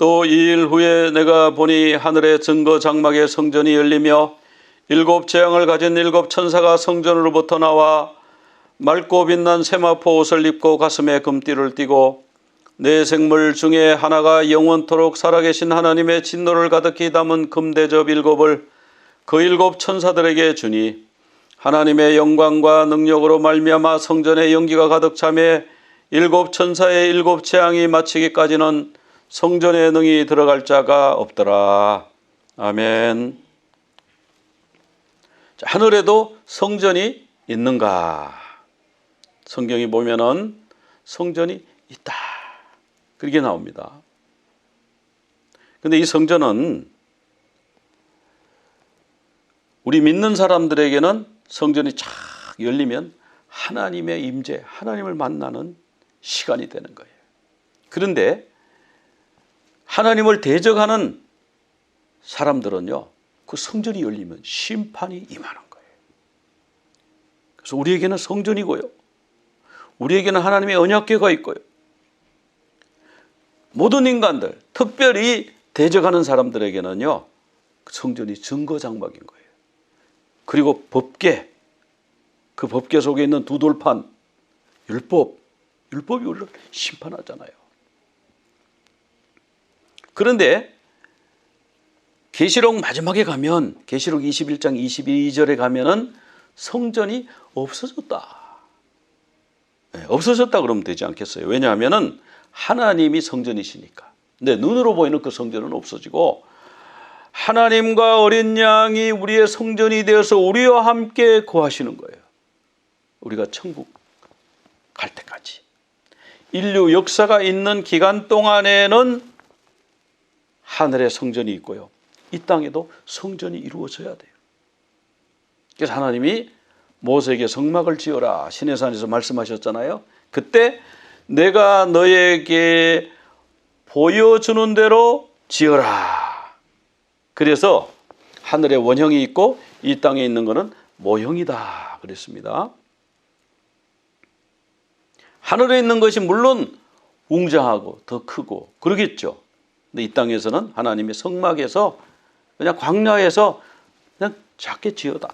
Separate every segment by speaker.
Speaker 1: 또 2일 후에 내가 보니 하늘의 증거 장막의 성전이 열리며 7 재앙을 가진 7 천사가 성전으로부터 나와 맑고 빛난 세마포 옷을 입고 가슴에 금띠를 띠고 네 생물 중에 하나가 영원토록 살아계신 하나님의 진노를 가득히 담은 금대접 7을 그 7 천사들에게 주니 하나님의 영광과 능력으로 말미암아 성전에 연기가 가득 차매 7 천사의 7 재앙이 마치기까지는 성전에 능히 들어갈 자가 없더라. 아멘. 자, 하늘에도 성전이 있는가? 성경이 보면은 성전이 있다, 그렇게 나옵니다. 근데 이 성전은 우리 믿는 사람들에게는 성전이 착 열리면 하나님의 임재, 하나님을 만나는 시간이 되는 거예요. 그런데 하나님을 대적하는 사람들은요, 그 성전이 열리면 심판이 임하는 거예요. 그래서 우리에게는 성전이고요, 우리에게는 하나님의 언약궤가 있고요, 모든 인간들, 특별히 대적하는 사람들에게는요, 성전이 증거장막인 거예요. 그리고 법궤, 그 법궤 속에 있는 두 돌판, 율법이 우리를 심판하잖아요. 그런데 계시록 마지막에 가면, 계시록 21장 22절에 가면은 성전이 없어졌다. 네, 없어졌다 그러면 되지 않겠어요? 왜냐하면은 하나님이 성전이시니까. 근데 눈으로 보이는 그 성전은 없어지고 하나님과 어린 양이 우리의 성전이 되어서 우리와 함께 거하시는 거예요. 우리가 천국 갈 때까지. 인류 역사가 있는 기간 동안에는 하늘에 성전이 있고요, 이 땅에도 성전이 이루어져야 돼요. 그래서 하나님이 모세에게 성막을 지어라 시내산에서 말씀하셨잖아요. 그때 내가 너에게 보여주는 대로 지어라. 그래서 하늘에 원형이 있고 이 땅에 있는 것은 모형이다 그랬습니다. 하늘에 있는 것이 물론 웅장하고 더 크고 그러겠죠. 근데 이 땅에서는 하나님의 성막에서 그냥 광야에서 그냥 작게 지어다.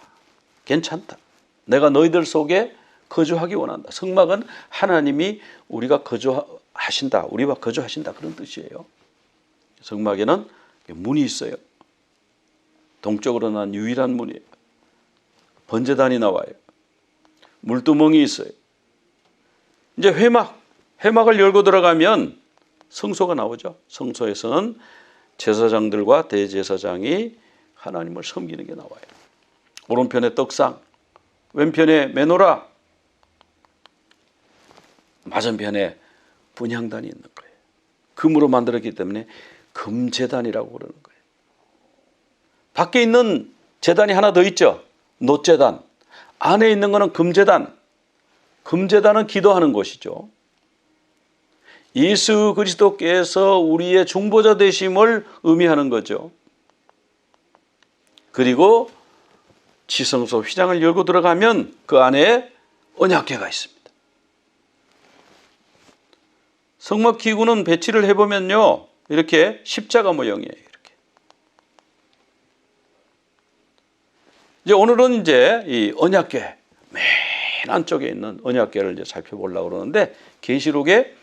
Speaker 1: 괜찮다. 내가 너희들 속에 거주하기 원한다. 성막은 하나님이 우리가 거주하신다, 우리와 거주하신다, 그런 뜻이에요. 성막에는 문이 있어요. 동쪽으로 난 유일한 문이에요. 번제단이 나와요. 물두멍이 있어요. 이제 회막을 열고 들어가면 성소가 나오죠. 성소에서는 제사장들과 대제사장이 하나님을 섬기는 게 나와요. 오른편에 떡상, 왼편에 메노라, 맞은편에 분향단이 있는 거예요. 금으로 만들었기 때문에 금제단이라고 그러는 거예요. 밖에 있는 제단이 하나 더 있죠. 놋제단. 안에 있는 거는 금제단. 금제단은 기도하는 곳이죠. 예수 그리스도께서 우리의 중보자 되심을 의미하는 거죠. 그리고 지성소 휘장을 열고 들어가면 그 안에 언약궤가 있습니다. 성막 기구는 배치를 해보면요, 이렇게 십자가 모형이에요. 이렇게. 이제 오늘은 이제 이 언약궤, 맨 안쪽에 있는 언약궤를 이제 살펴보려고 그러는데, 계시록에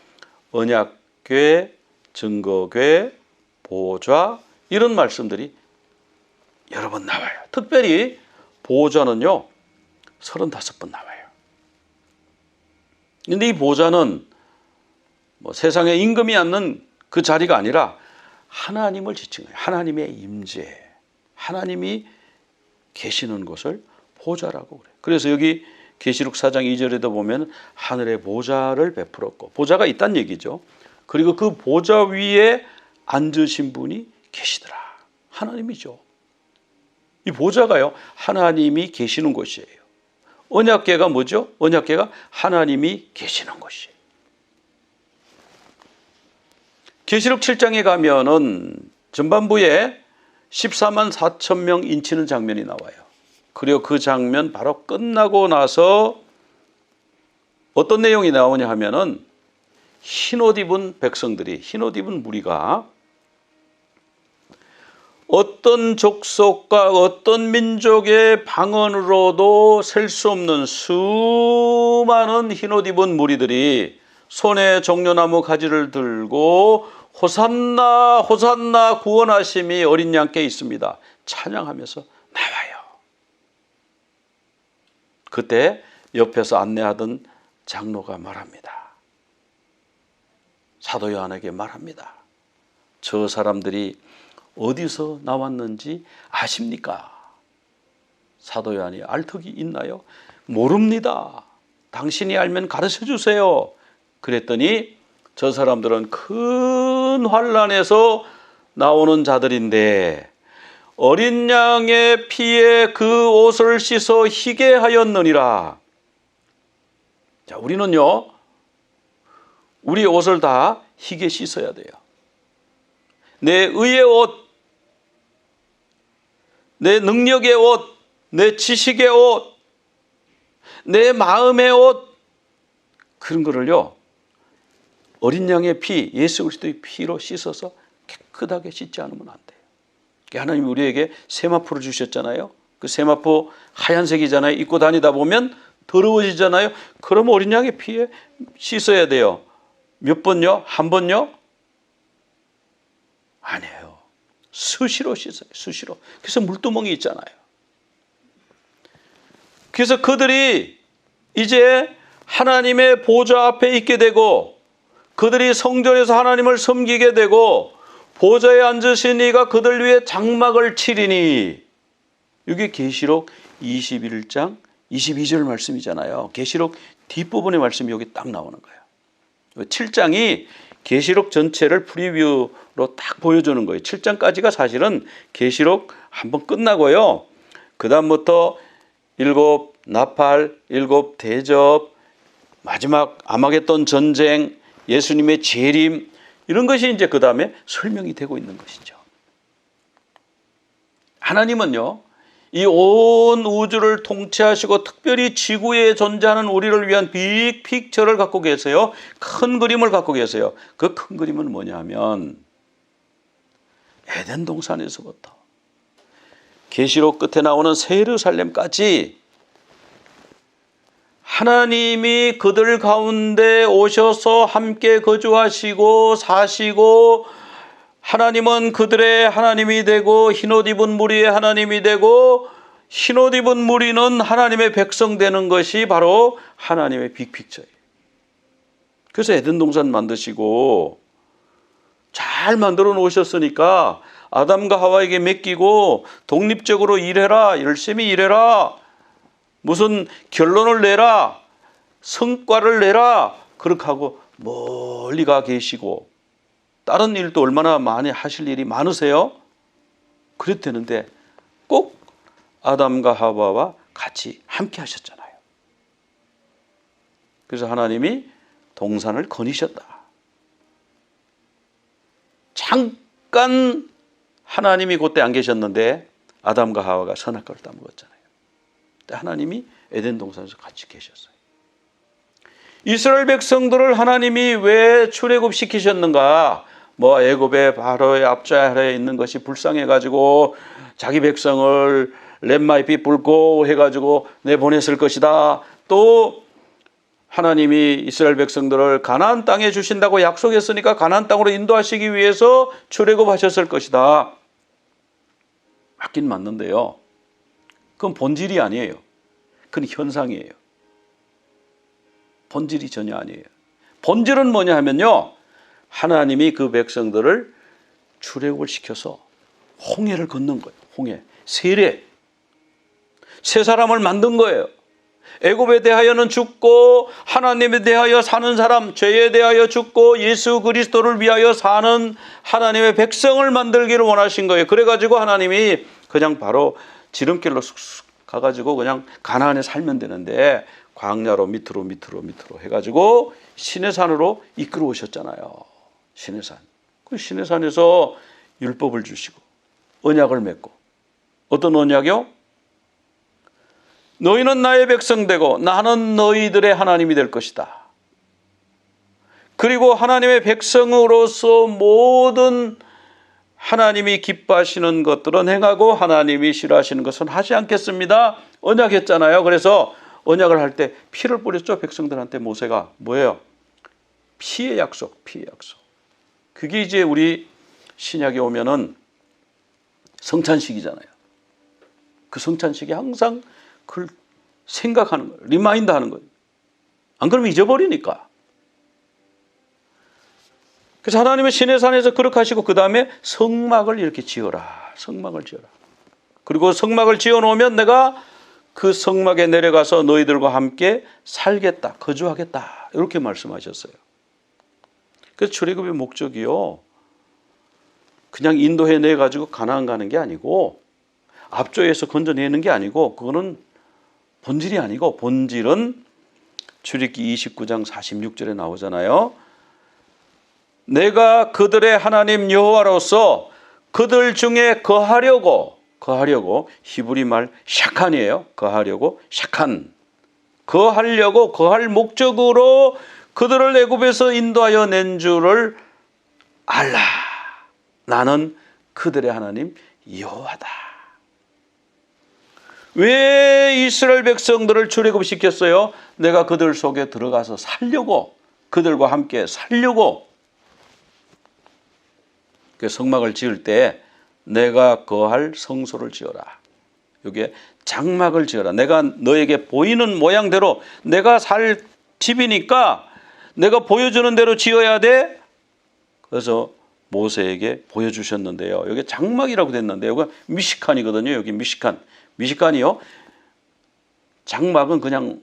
Speaker 1: 언약궤, 증거궤, 보좌 이런 말씀들이 여러 번 나와요. 특별히 보좌는요 35번 나와요. 그런데 이 보좌는 뭐 세상에 임금이 앉는 그 자리가 아니라 하나님을 지칭해요. 하나님의 임재, 하나님이 계시는 곳을 보좌라고 그래요. 그래서 여기 계시록 4장 2절에도 보면 하늘에 보좌를 베풀었고, 보좌가 있다는 얘기죠. 그리고 그 보좌 위에 앉으신 분이 계시더라. 하나님이죠. 이 보좌가요 하나님이 계시는 곳이에요. 언약궤가 뭐죠? 언약궤가 하나님이 계시는 곳이에요. 계시록 7장에 가면은 전반부에 14만 4천 명 인치는 장면이 나와요. 그리고 그 장면 바로 끝나고 나서 어떤 내용이 나오냐 하면은 흰옷 입은 백성들이, 흰옷 입은 무리가 어떤 족속과 어떤 민족의 방언으로도 셀 수 없는 수많은 흰옷 입은 무리들이 손에 종려나무 가지를 들고 호산나 호산나 구원하심이 어린 양께 있습니다 찬양하면서 나와요. 그때 옆에서 안내하던 장로가 말합니다. 사도 요한에게 말합니다. 저 사람들이 어디서 나왔는지 아십니까? 사도 요한이 알 턱이 있나요? 모릅니다. 당신이 알면 가르쳐 주세요. 그랬더니 저 사람들은 큰 환난에서 나오는 자들인데 어린 양의 피에 그 옷을 씻어 희게 하였느니라. 자, 우리는요, 우리 옷을 다 희게 씻어야 돼요. 내 의의 옷, 내 능력의 옷, 내 지식의 옷, 내 마음의 옷, 그런 거를요, 어린 양의 피, 예수 그리스도의 피로 씻어서 깨끗하게 씻지 않으면 안 돼요. 하나님이 우리에게 세마포를 주셨잖아요. 그 세마포 하얀색이잖아요. 입고 다니다 보면 더러워지잖아요. 그럼 어린 양의 피에 씻어야 돼요. 몇 번요? 한 번요? 아니에요. 수시로 씻어요. 수시로. 그래서 물두멍이 있잖아요. 그래서 그들이 이제 하나님의 보좌 앞에 있게 되고 그들이 성전에서 하나님을 섬기게 되고 보좌에 앉으신 이가 그들 위해 장막을 치리니, 이게 계시록 21장 22절 말씀이잖아요. 계시록 뒷부분의 말씀이 여기 딱 나오는 거예요. 7장이 계시록 전체를 프리뷰로 딱 보여주는 거예요. 7장까지가 사실은 계시록 한번 끝나고요. 그 다음부터 7 나팔, 7 대접, 마지막 아마겟돈 전쟁, 예수님의 재림, 이런 것이 이제 그 다음에 설명이 되고 있는 것이죠. 하나님은요, 이 온 우주를 통치하시고 특별히 지구에 존재하는 우리를 위한 빅픽처를 갖고 계세요. 큰 그림을 갖고 계세요. 그 큰 그림은 뭐냐 하면 에덴 동산에서부터 계시록 끝에 나오는 새 예루살렘까지 하나님이 그들 가운데 오셔서 함께 거주하시고 사시고, 하나님은 그들의 하나님이 되고 흰옷 입은 무리의 하나님이 되고 흰옷 입은 무리는 하나님의 백성 되는 것이 바로 하나님의 빅픽처예요. 그래서 에덴 동산 만드시고 잘 만들어 놓으셨으니까 아담과 하와에게 맡기고 독립적으로 일해라, 열심히 일해라, 무슨 결론을 내라, 성과를 내라, 그렇게 하고 멀리 가 계시고, 다른 일도 얼마나 많이 하실 일이 많으세요? 그랬다는데 꼭 아담과 하와와 같이 함께 하셨잖아요. 그래서 하나님이 동산을 거니셨다. 잠깐 하나님이 그때 안 계셨는데 아담과 하와가 선악과를 따먹었잖아요. 하나님이 에덴 동산에서 같이 계셨어요. 이스라엘 백성들을 하나님이 왜 출애굽시키셨는가? 뭐 애굽의 바로의 앞좌에 있는 것이 불쌍해가지고 자기 백성을 Let my people go 해가지고 내보냈을 것이다. 또 하나님이 이스라엘 백성들을 가나안 땅에 주신다고 약속했으니까 가나안 땅으로 인도하시기 위해서 출애굽하셨을 것이다. 맞긴 맞는데요, 그건 본질이 아니에요. 그건 현상이에요. 본질이 전혀 아니에요. 본질은 뭐냐 하면요, 하나님이 그 백성들을 출애굽을 시켜서 홍해를 건넌 거예요. 홍해, 세례, 새 사람을 만든 거예요. 애굽에 대하여는 죽고 하나님에 대하여 사는 사람, 죄에 대하여 죽고 예수 그리스도를 위하여 사는 하나님의 백성을 만들기를 원하신 거예요. 그래가지고 하나님이 그냥 바로 지름길로 쑥쑥 가가지고 그냥 가나안에 살면 되는데 광야로 밑으로 해가지고 시내산으로 이끌어 오셨잖아요. 시내산. 그 시내산에서 율법을 주시고 언약을 맺고, 어떤 언약이요? 너희는 나의 백성 되고 나는 너희들의 하나님이 될 것이다. 그리고 하나님의 백성으로서 모든 하나님이 기뻐하시는 것들은 행하고 하나님이 싫어하시는 것은 하지 않겠습니다. 언약했잖아요. 그래서 언약을 할 때 피를 뿌렸죠. 백성들한테 모세가 뭐예요? 피의 약속, 피의 약속. 그게 이제 우리 신약에 오면은 성찬식이잖아요. 그 성찬식이 항상 그걸 생각하는 거예요. 리마인드 하는 거예요. 안 그러면 잊어버리니까. 그래서 하나님의 시내산에서 그렇게 하시고 그 다음에 성막을 이렇게 지어라. 성막을 지어라. 그리고 성막을 지어놓으면 내가 그 성막에 내려가서 너희들과 함께 살겠다. 거주하겠다. 이렇게 말씀하셨어요. 그래서 출애굽의 목적이요. 그냥 인도해내가지고 가나안 가는 게 아니고 앞조에서 건져내는 게 아니고 그거는 본질이 아니고 본질은 출애굽기 29장 46절에 나오잖아요. 내가 그들의 하나님 여호와로서 그들 중에 거하려고 히브리 말 샤칸이에요. 거하려고 거할 목적으로 그들을 애굽에서 인도하여 낸 줄을 알라. 나는 그들의 하나님 여호와다. 왜 이스라엘 백성들을 출애굽시켰어요? 내가 그들 속에 들어가서 살려고, 그들과 함께 살려고. 그 성막을 지을 때 내가 거할 성소를 지어라. 여기에 장막을 지어라. 내가 너에게 보이는 모양대로 내가 살 집이니까 내가 보여주는 대로 지어야 돼. 그래서 모세에게 보여주셨는데요. 여기 장막이라고 됐는데 여기가 미시칸이거든요. 여기 미시칸이요. 장막은 그냥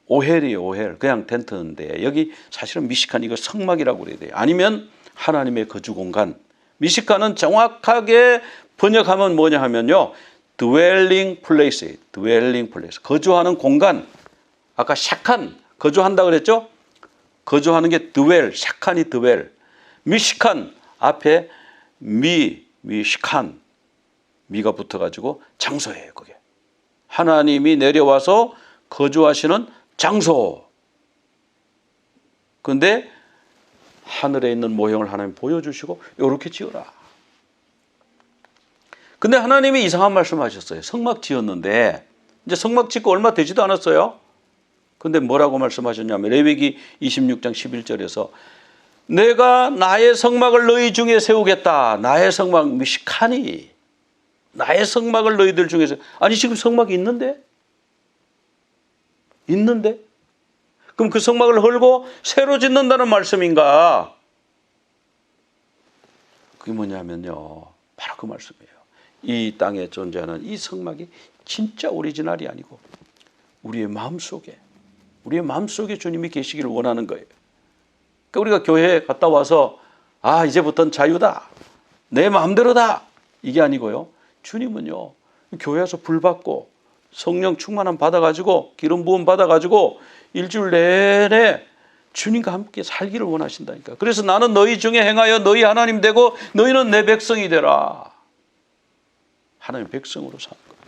Speaker 1: 오헬이에요. 오헬. 그냥 텐트인데 여기 사실은 미시칸 이거 성막이라고 그래야 돼요. 아니면 하나님의 거주 공간. 미시칸은 정확하게 번역하면 뭐냐 하면요. dwelling place. 거주하는 공간. 아까 샤칸 거주한다 그랬죠? 거주하는 게 dwell. 샤칸이 dwell. 미시칸 앞에 미시칸. 미가 붙어가지고 장소예요. 그게. 하나님이 내려와서 거주하시는 장소. 그런데 하늘에 있는 모형을 하나님 보여주시고 이렇게 지어라. 근데 하나님이 이상한 말씀하셨어요. 성막 지었는데 이제 성막 짓고 얼마 되지도 않았어요. 근데 뭐라고 말씀하셨냐면 레위기 26장 11절에서 내가 나의 성막을 너희 중에 세우겠다. 나의 성막 미시카니. 나의 성막을 너희들 중에서. 아니 지금 성막이 있는데? 그럼 그 성막을 헐고 새로 짓는다는 말씀인가? 그게 뭐냐면요. 바로 그 말씀이에요. 이 땅에 존재하는 이 성막이 진짜 오리지널이 아니고 우리의 마음속에 주님이 계시기를 원하는 거예요. 그러니까 우리가 교회에 갔다 와서 이제부터는 자유다. 내 마음대로다. 이게 아니고요. 주님은요. 교회 와서 불 받고 성령 충만함 받아가지고 기름 부음 받아가지고 일주일 내내 주님과 함께 살기를 원하신다니까. 그래서 나는 너희 중에 행하여 너희 하나님 되고 너희는 내 백성이 되라. 하나님 백성으로 사는 거예요.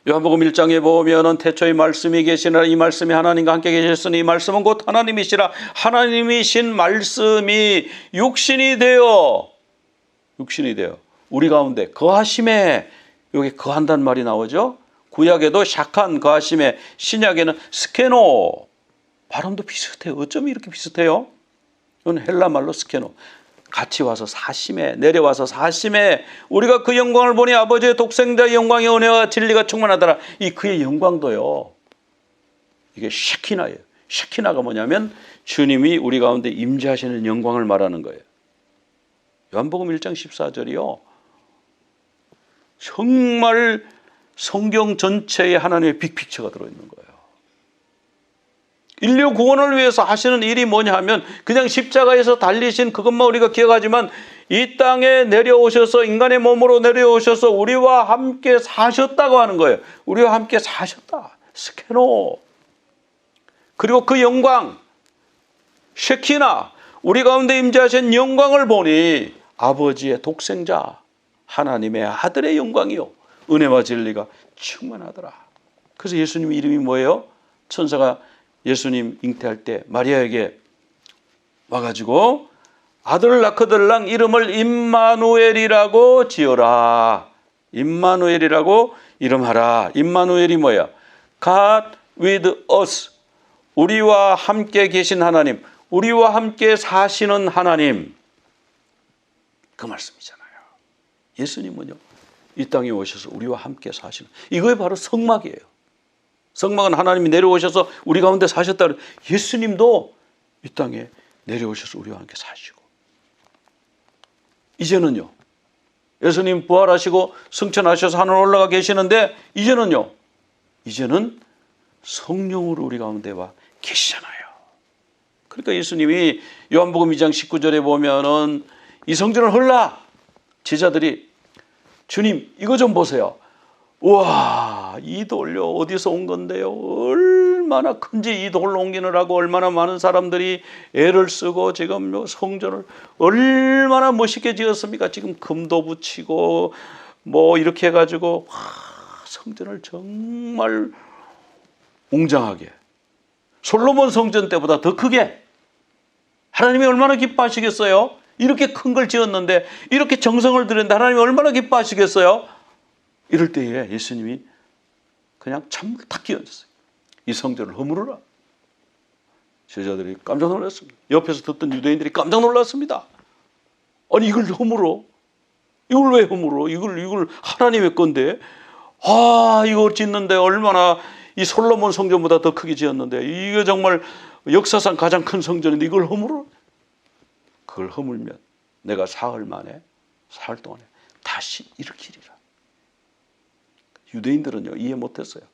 Speaker 1: 요한복음 1장에 보면은 태초에 말씀이 계시나 이 말씀이 하나님과 함께 계셨으니 이 말씀은 곧 하나님이시라. 하나님이신 말씀이 육신이 되어 우리 가운데 거하심에, 여기 거한다는 말이 나오죠. 구약에도 샤칸 거하심에, 신약에는 스케노. 발음도 비슷해요. 어쩜 이렇게 비슷해요? 이건 헬라 말로 스케노. 같이 와서 사심에, 내려와서 사심에 우리가 그 영광을 보니 아버지의 독생자의 영광의 은혜와 진리가 충만하더라. 이 그의 영광도요. 이게 샤키나예요. 샤키나가 뭐냐면 주님이 우리 가운데 임재하시는 영광을 말하는 거예요. 요한복음 1장 14절이요. 정말 성경 전체에 하나님의 빅픽처가 들어있는 거예요. 인류 구원을 위해서 하시는 일이 뭐냐 하면 그냥 십자가에서 달리신 그것만 우리가 기억하지만 이 땅에 내려오셔서 인간의 몸으로 내려오셔서 우리와 함께 사셨다고 하는 거예요. 우리와 함께 사셨다. 스케노. 그리고 그 영광 쉐키나 우리 가운데 임재하신 영광을 보니 아버지의 독생자 하나님의 아들의 영광이요 은혜와 진리가 충만하더라. 그래서 예수님 이름이 뭐예요? 천사가 예수님 잉태할 때 마리아에게 와가지고 아들을 낳거들랑 이름을 임마누엘이라고 지어라. 임마누엘이라고 이름하라. 임마누엘이 뭐야? God with us. 우리와 함께 계신 하나님, 우리와 함께 사시는 하나님. 그 말씀이잖아요. 예수님은요, 이 땅에 오셔서 우리와 함께 사시는, 이거에 바로 성막이에요. 성막은 하나님이 내려오셔서 우리 가운데 사셨다. 예수님도 이 땅에 내려오셔서 우리와 함께 사시고, 이제는요, 예수님 부활하시고 승천하셔서 하늘 올라가 계시는데, 이제는 성령으로 우리 가운데 와 계시잖아요. 그러니까 예수님이 요한복음 2장 19절에 보면은 이 성전을 헐라, 제자들이 주님 이거 좀 보세요. 우와, 이 돌요 어디서 온 건데요? 얼마나 큰지, 이 돌로 옮기느라고 얼마나 많은 사람들이 애를 쓰고 지금 성전을 얼마나 멋있게 지었습니까? 지금 금도 붙이고 뭐 이렇게 해가지고 성전을 정말 웅장하게, 솔로몬 성전 때보다 더 크게, 하나님이 얼마나 기뻐하시겠어요? 이렇게 큰 걸 지었는데, 이렇게 정성을 들였는데 하나님이 얼마나 기뻐하시겠어요? 이럴 때에 예수님이 그냥 찬물 탁 끼얹었어요. 이 성전을 허물어라. 제자들이 깜짝 놀랐습니다. 옆에서 듣던 유대인들이 깜짝 놀랐습니다. 아니 이걸 허물어? 이걸 왜 허물어? 이걸 하나님의 건데, 이거 짓는데 얼마나, 이 솔로몬 성전보다 더 크게 지었는데, 이거 정말 역사상 가장 큰 성전인데 이걸 허물어? 그걸 허물면 내가 사흘 동안에 다시 일으키리라. 유대인들은요, 이해 못했어요.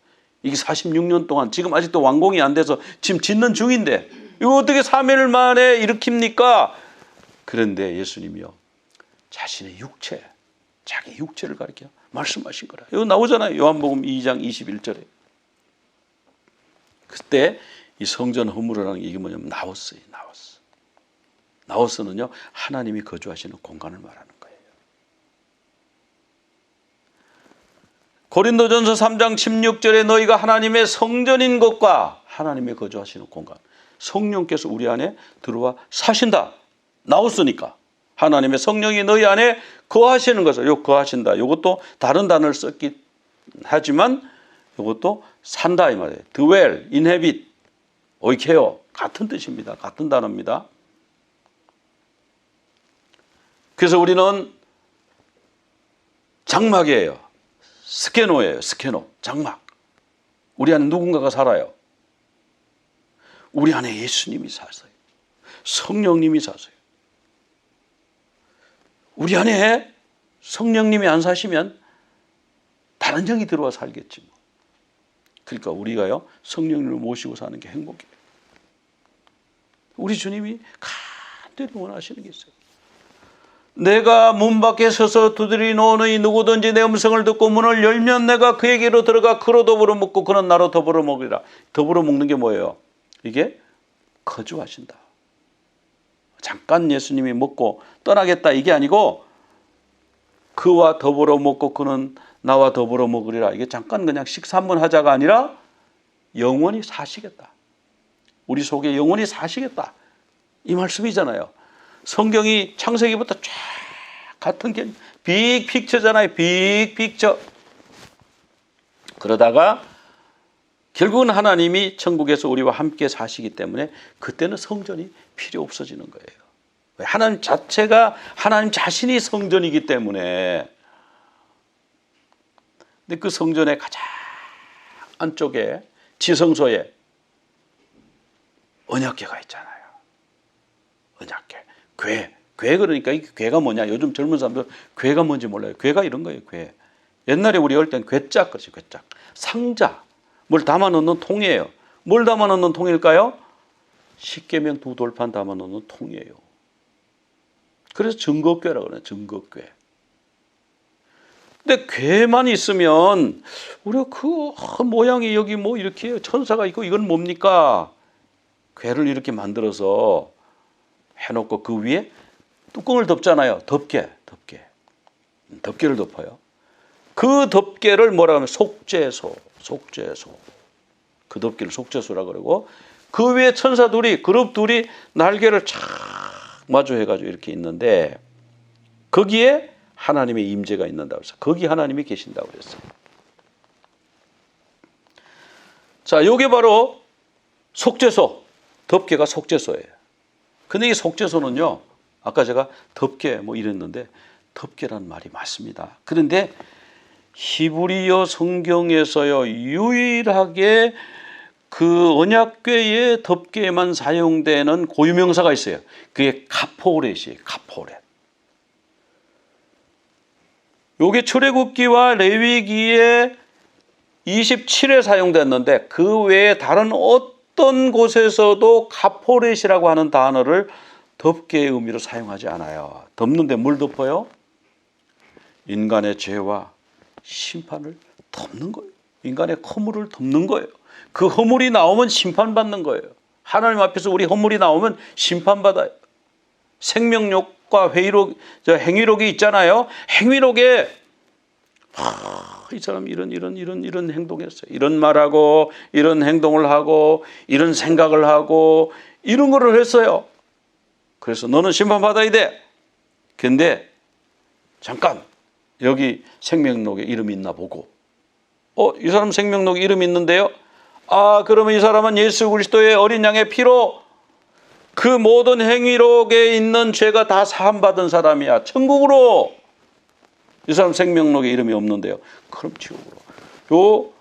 Speaker 1: 이게 46년 동안, 지금 아직도 완공이 안 돼서 지금 짓는 중인데 이거 어떻게 3일 만에 일으킵니까? 그런데 예수님이요, 자신의 육체, 자기 육체를 가리켜 말씀하신 거라. 이거 나오잖아요. 요한복음 2장 21절에. 그때 이 성전 허물이라는 게 이게 뭐냐면 나오스예요. 나오스는요, 하나님이 거주하시는 공간을 말하는 거예요. 고린도전서 3장 16절에 너희가 하나님의 성전인 것과 하나님의 거주하시는 공간, 성령께서 우리 안에 들어와 사신다. 나오스니까 하나님의 성령이 너희 안에 거하시는 것을, 요 거하신다, 이것도 다른 단어를 썼긴 하지만 이것도 산다 이 말이에요. dwell, inhabit, 오이케오, 같은 뜻입니다. 같은 단어입니다. 그래서 우리는 장막이에요. 스케노예요. 스케노, 장막. 우리 안에 누군가가 살아요. 우리 안에 예수님이 사세요. 성령님이 사세요. 우리 안에 성령님이 안 사시면 다른 영이 들어와 살겠지 뭐. 그러니까 우리가요, 성령님을 모시고 사는 게 행복이에요. 우리 주님이 간절히 원하시는 게 있어요. 내가 문 밖에 서서 두드리노니 누구든지 내 음성을 듣고 문을 열면 내가 그에게로 들어가 그로 더불어 먹고 그는 나로 더불어 먹으리라. 더불어 먹는 게 뭐예요? 이게 거주하신다. 잠깐 예수님이 먹고 떠나겠다 이게 아니고, 그와 더불어 먹고 그는 나와 더불어 먹으리라. 이게 잠깐 그냥 식사 한번 하자가 아니라 영원히 사시겠다. 우리 속에 영원히 사시겠다. 이 말씀이잖아요. 성경이 창세기부터 쫙 같은 게 빅픽처잖아요. 빅픽처. 그러다가 결국은 하나님이 천국에서 우리와 함께 사시기 때문에 그때는 성전이 필요 없어지는 거예요. 하나님 자체가, 하나님 자신이 성전이기 때문에. 근데 그 성전의 가장 안쪽에 지성소에 언약궤가 있잖아요. 언약궤. 궤 그러니까 이 궤가 뭐냐? 요즘 젊은 사람들 궤가 뭔지 몰라요. 궤가 이런 거예요. 궤. 옛날에 우리 어릴 땐 궤짝 그렇지, 궤짝. 상자. 뭘 담아 넣는 통이에요. 뭘 담아 넣는 통일까요? 십계명 두 돌판 담아 넣는 통이에요. 그래서 증거궤라고 그래요. 증거궤. 근데 궤만 있으면 우리가 그 모양이 여기 뭐 이렇게 천사가 있고 이건 뭡니까? 궤를 이렇게 만들어서 해놓고 그 위에 뚜껑을 덮잖아요. 덮개를 덮어요. 그 덮개를 뭐라 하면 속죄소. 그 덮개를 속죄소라 그러고, 그 위에 천사 둘이, 그룹 둘이 날개를 착 마주해가지고 이렇게 있는데 거기에 하나님의 임재가 있는다고 해서 거기 하나님이 계신다고 그랬어요. 자, 요게 바로 속죄소, 덮개가 속죄소예요. 근데 이 속죄소는요, 아까 제가 덮개 뭐 이랬는데 덮개라는 말이 맞습니다. 그런데 히브리어 성경에서요, 유일하게 그 언약궤의 덮개에만 사용되는 고유명사가 있어요. 그게 카포렛이에요. 카포렛. 요게 출애굽기와 레위기에 27회 사용됐는데 그 외에 다른 어떤 곳에서도 카포렛이라고 하는 단어를 덮개의 의미로 사용하지 않아요. 덮는데 뭘 덮어요? 인간의 죄와 심판을 덮는 거예요. 인간의 허물을 덮는 거예요. 그 허물이 나오면 심판받는 거예요. 하나님 앞에서 우리 허물이 나오면 심판받아요. 생명록과 회의록, 행위록이 있잖아요. 행위록에 이 사람 이런 행동했어요. 이런 말하고 이런 행동을 하고 이런 생각을 하고 이런 거를 했어요. 그래서 너는 심판받아야 돼. 근데 잠깐 여기 생명록에 이름이 있나 보고 이 사람 생명록에 이름이 있는데요. 아, 그러면 이 사람은 예수 그리스도의 어린 양의 피로 그 모든 행위록에 있는 죄가 다 사함받은 사람이야. 천국으로. 이 사람 생명록에 이름이 없는데요. 그럼 지옥으로. 요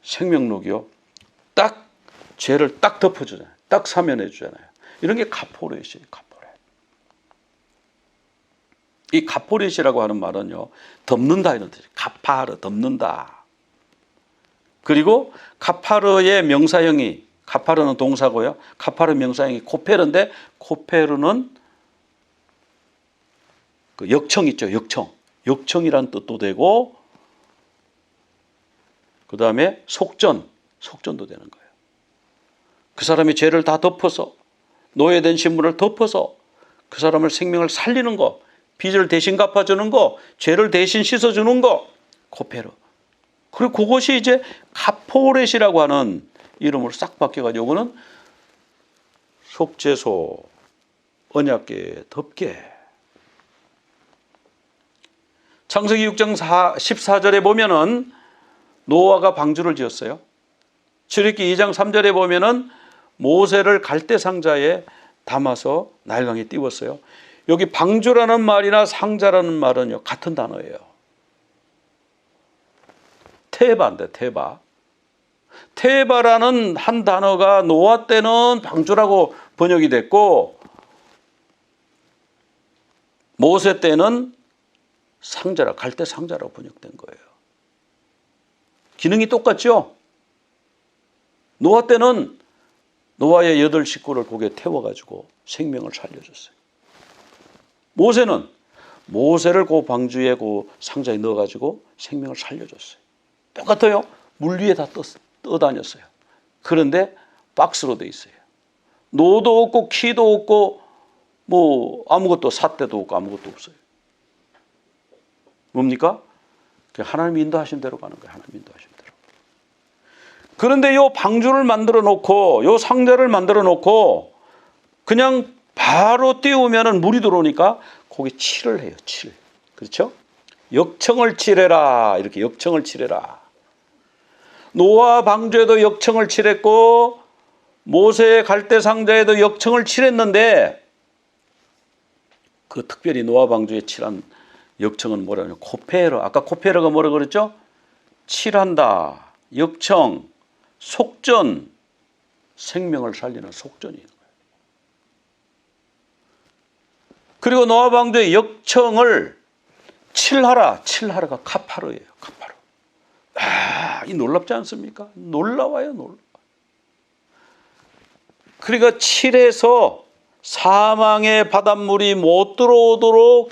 Speaker 1: 생명록이요. 딱 죄를 딱 덮어주잖아요. 딱 사면해 주잖아요. 이런 게 카포렛이에요. 카포렛. 이 카포렛이라고 하는 말은요. 덮는다 이런 뜻이에요. 카파르, 덮는다. 그리고 카파르의 명사형이, 카파르는 동사고요. 카파르 명사형이 코페르인데 코페르는 그 역청 있죠. 역청. 역청이라는 뜻도 되고 그 다음에 속전도 되는 거예요. 그 사람이 죄를 다 덮어서 노예된 신분을 덮어서 그 사람을 생명을 살리는 거, 빚을 대신 갚아주는 거, 죄를 대신 씻어주는 거, 코페르. 그리고 그것이 이제 카포렛이라고 하는 이름으로 싹 바뀌어가지고 이거는 속죄소, 언약궤, 덮개. 창세기 6장 14절에 보면은 노아가 방주를 지었어요. 출애굽기 2장 3절에 보면은 모세를 갈대 상자에 담아서 나일강에 띄웠어요. 여기 방주라는 말이나 상자라는 말은요 같은 단어예요. 테바인데 테바. 테바라는 한 단어가 노아 때는 방주라고 번역이 됐고 모세 때는 상자라, 갈대 상자라고 번역된 거예요. 기능이 똑같죠? 노아 때는 노아의 8 식구를 거기에 태워가지고 생명을 살려줬어요. 모세는 모세를 그 방주에 그 상자에 넣어가지고 생명을 살려줬어요. 똑같아요. 물 위에 다 떠다녔어요. 그런데 박스로 돼 있어요. 노도 없고 키도 없고 뭐 아무것도 삿대도 없고 아무것도 없어요. 뭡니까? 하나님 인도하신 대로 가는 거예요. 하나님 인도하신 대로. 그런데 요 방주를 만들어 놓고 요 상자를 만들어 놓고 그냥 바로 띄우면은 물이 들어오니까 거기 칠을 해요. 칠. 그렇죠? 역청을 칠해라. 이렇게 역청을 칠해라. 노아 방주에도 역청을 칠했고 모세의 갈대 상자에도 역청을 칠했는데 그 특별히 노아 방주에 칠한 역청은 뭐라냐? 코페르. 아까 코페르가 뭐라고 그랬죠? 칠한다. 역청, 속전, 생명을 살리는 속전이 있는 거예요. 그리고 노아 방주의 역청을 칠하라. 칠하라가 카파르예요. 카파르. 아, 이 놀랍지 않습니까? 놀라워요, 놀라워. 그러니까 칠해서 사망의 바닷물이 못 들어오도록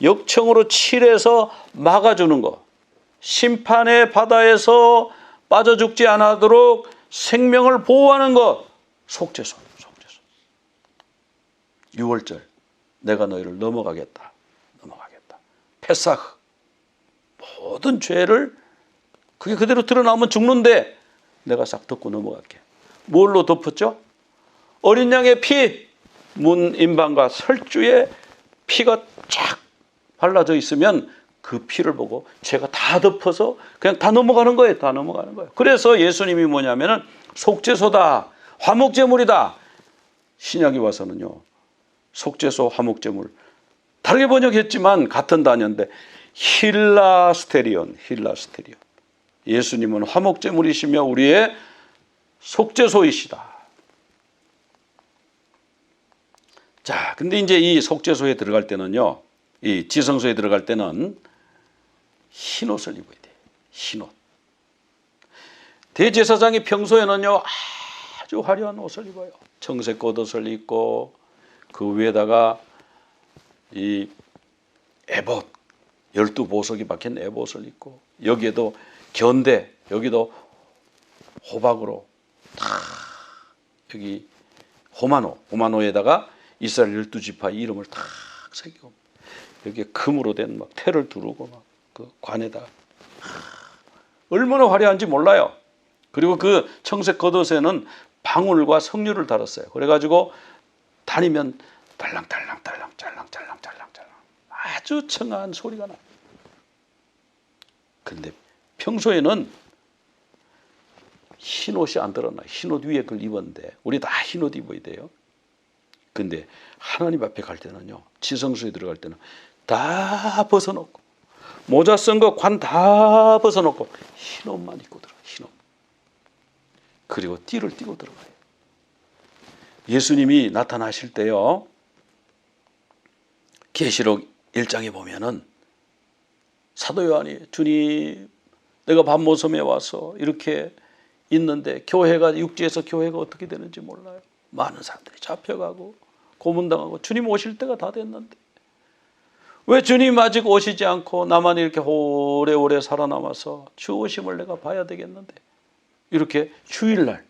Speaker 1: 역청으로 칠해서 막아주는 것. 심판의 바다에서 빠져 죽지 않도록 생명을 보호하는 것. 속죄소. 6월절 내가 너희를 넘어가겠다. 페사흐. 모든 죄를 그게 그대로 드러나면 죽는데 내가 싹 덮고 넘어갈게. 뭘로 덮었죠? 어린 양의 피. 문 임방과 설주에 피가 쫙 발라져 있으면 그 피를 보고 죄가 다 덮어서 그냥 다 넘어가는 거예요. 다 넘어가는 거예요. 그래서 예수님이 뭐냐면은 속죄소다, 화목제물이다. 신약에 와서는요, 속죄소, 화목제물 다르게 번역했지만 같은 단어인데 힐라스테리온. 예수님은 화목제물이시며 우리의 속죄소이시다. 자, 근데 이제 이 속죄소에 들어갈 때는요, 이 지성소에 들어갈 때는 흰 옷을 입어야 돼요. 흰 옷. 대제사장이 평소에는요, 아주 화려한 옷을 입어요. 청색 겉옷을 입고 그 위에다가 이 에봇, 12보석이 박힌 에봇을 입고 여기에도 견대, 여기도 호박으로 다 여기 호마노에다가 이스라엘 12지파의 이름을 딱 새기고 여기에 금으로 된 막 테를 두르고 막 그 관에다 얼마나 화려한지 몰라요. 그리고 그 청색 겉옷에는 방울과 석류를 달았어요. 그래가지고 다니면 달랑달랑 아주 청아한 소리가 나요. 근데 평소에는 흰 옷이 안 들어나요. 흰 옷 위에 그걸 입었는데 우리 다 흰 옷 입어야 돼요. 근데 하나님 앞에 갈 때는요, 지성소에 들어갈 때는 다 벗어놓고 모자 쓴 거 관 다 벗어놓고 흰 옷만 입고 들어가요. 흰 옷. 그리고 띠를 띠고 들어가요. 예수님이 나타나실 때요, 계시록 1장에 보면은 사도 요한이 주님, 내가 밤모섬에 와서 이렇게 있는데 교회가 육지에서 교회가 어떻게 되는지 몰라요. 많은 사람들이 잡혀가고 고문당하고 주님 오실 때가 다 됐는데 왜 주님 아직 오시지 않고 나만 이렇게 오래오래 살아남아서 주 오심을 내가 봐야 되겠는데, 이렇게 주일날에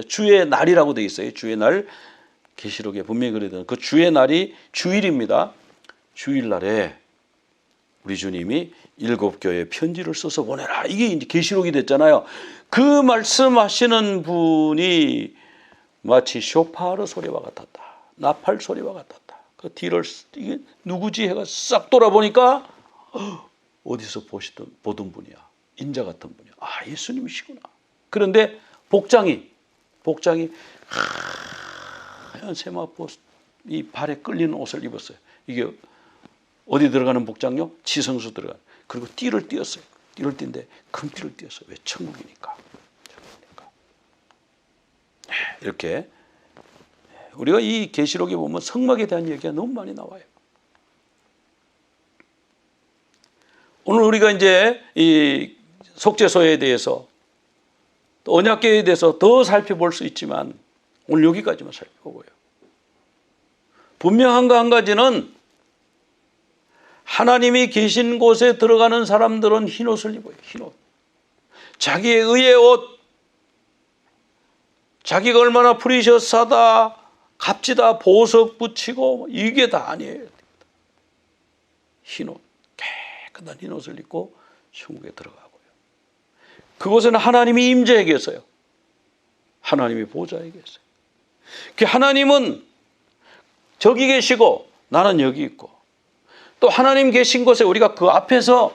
Speaker 1: 주의 날이라고 되어 있어요. 주의 날, 계시록에 분명히 그래 되는 그 주의 날이 주일입니다. 주일날에 우리 주님이 7교회에 편지를 써서 보내라. 이게 이제 계시록이 됐잖아요. 그 말씀하시는 분이 마치 쇼파르 소리와 같았다. 나팔 소리와 같았다. 그 뒤를 이게 누구지 해가 싹 돌아보니까 어디서 보던 분이야. 인자 같은 분이야. 아, 예수님이시구나. 그런데 복장이 하얀 세마포 이 발에 끌리는 옷을 입었어요. 이게 어디 들어가는 복장요? 지성소 들어가. 그리고 띠를 띄었어요. 띠를 띈데 금띠를 띄었어요. 왜? 천국이니까. 이렇게 우리가 이 계시록에 보면 성막에 대한 얘기가 너무 많이 나와요. 오늘 우리가 이제 이 속죄소에 대해서 또 언약궤에 대해서 더 살펴볼 수 있지만 오늘 여기까지만 살펴보고요. 분명한 거 한 가지는 하나님이 계신 곳에 들어가는 사람들은 흰 옷을 입어요. 흰 옷. 자기의 의의 옷, 자기가 얼마나 프리셔스하다, 값지다, 보석 붙이고 이게 다 아니에요. 흰 옷, 깨끗한 흰 옷을 입고 천국에 들어가고요. 그곳에는 하나님이 임재해 계세요. 하나님이 보좌에 계세요. 그 하나님은 저기 계시고 나는 여기 있고, 또 하나님 계신 곳에 우리가 그 앞에서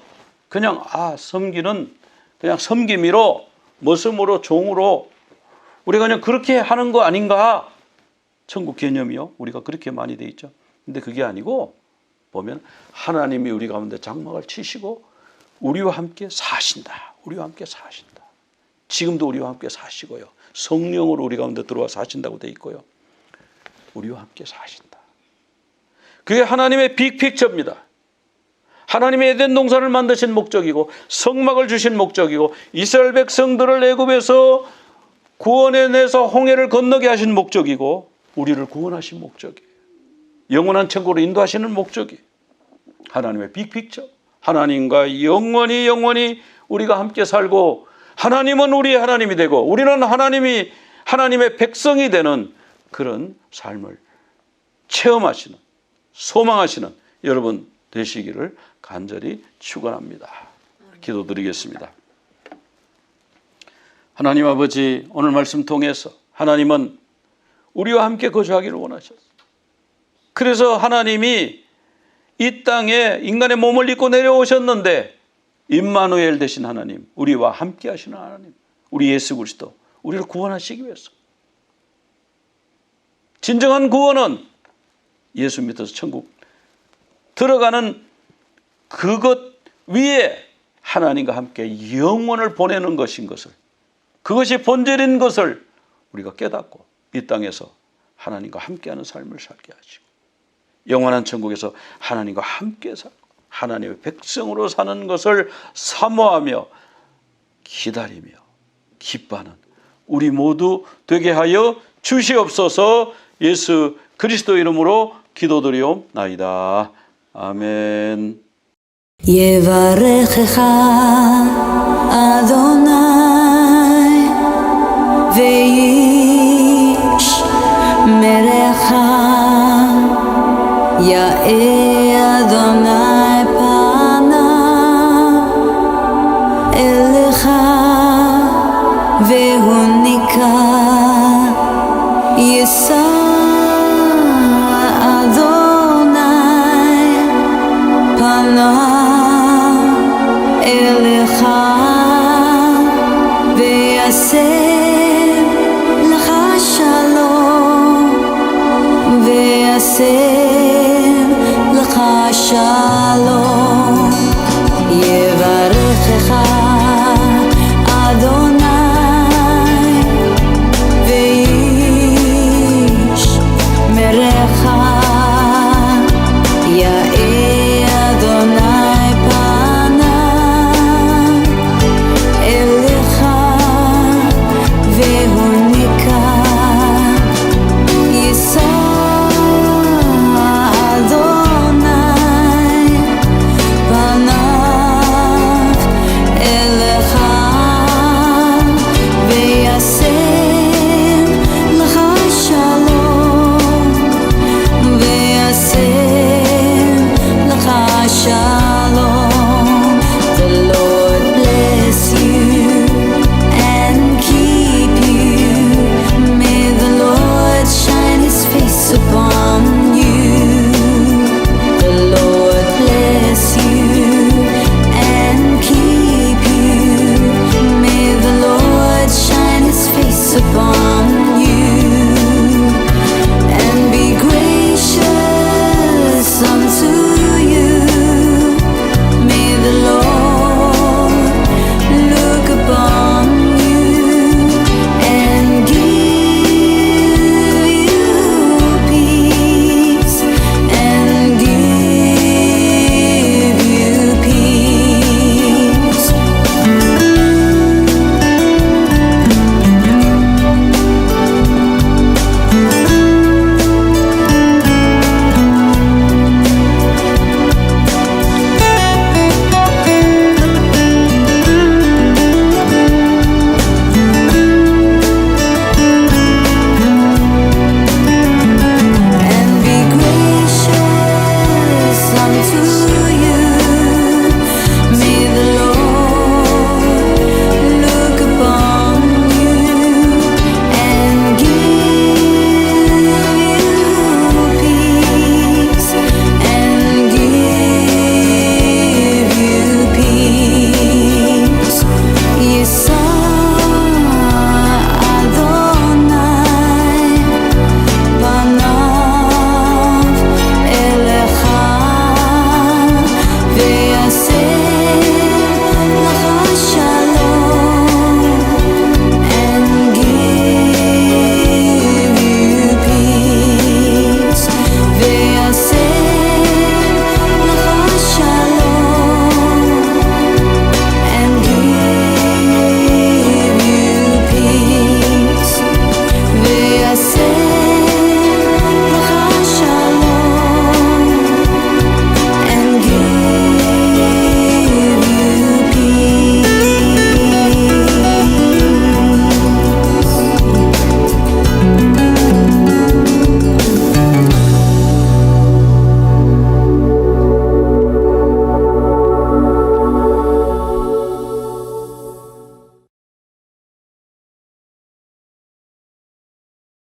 Speaker 1: 그냥 섬기는 그냥 섬김으로 머슴으로 종으로 우리가 그냥 그렇게 하는 거 아닌가? 천국 개념이요. 우리가 그렇게 많이 돼 있죠. 근데 그게 아니고 보면 하나님이 우리 가운데 장막을 치시고 우리와 함께 사신다. 우리와 함께 사신다. 지금도 우리와 함께 사시고요. 성령으로 우리 가운데 들어와 사신다고 돼 있고요. 우리와 함께 사신다. 그게 하나님의 빅픽처입니다. 하나님의 에덴 동산을 만드신 목적이고 성막을 주신 목적이고 이스라엘 백성들을 애굽에서 구원해내서 홍해를 건너게 하신 목적이고 우리를 구원하신 목적이에요. 영원한 천국으로 인도하시는 목적이 하나님의 빅픽처. 하나님과 영원히 우리가 함께 살고 하나님은 우리의 하나님이 되고 우리는 하나님의 백성이 되는 그런 삶을 체험하시는, 소망하시는 여러분 되시기를 간절히 축원합니다. 기도드리겠습니다. 하나님 아버지, 오늘 말씀 통해서 하나님은 우리와 함께 거주하기를 원하셨어요. 그래서 하나님이 이 땅에 인간의 몸을 입고 내려오셨는데 임마누엘 되신 하나님, 우리와 함께 하시는 하나님, 우리 예수 그리스도 우리를 구원하시기 위해서. 진정한 구원은 예수 믿어서 천국 들어가는 그것 위에 하나님과 함께 영원을 보내는 것인 것을, 그것이 본질인 것을 우리가 깨닫고 이 땅에서 하나님과 함께하는 삶을 살게 하시고 영원한 천국에서 하나님과 함께 살고 하나님의 백성으로 사는 것을 사모하며 기다리며 기뻐하는 우리 모두 되게 하여 주시옵소서. 예수 그리스도 이름으로 기도드리옵나이다. 아멘.
Speaker 2: יברכך אדוני וישמרך, יאר אדוני פניו אליך והוניקה, יישא אדוני פניו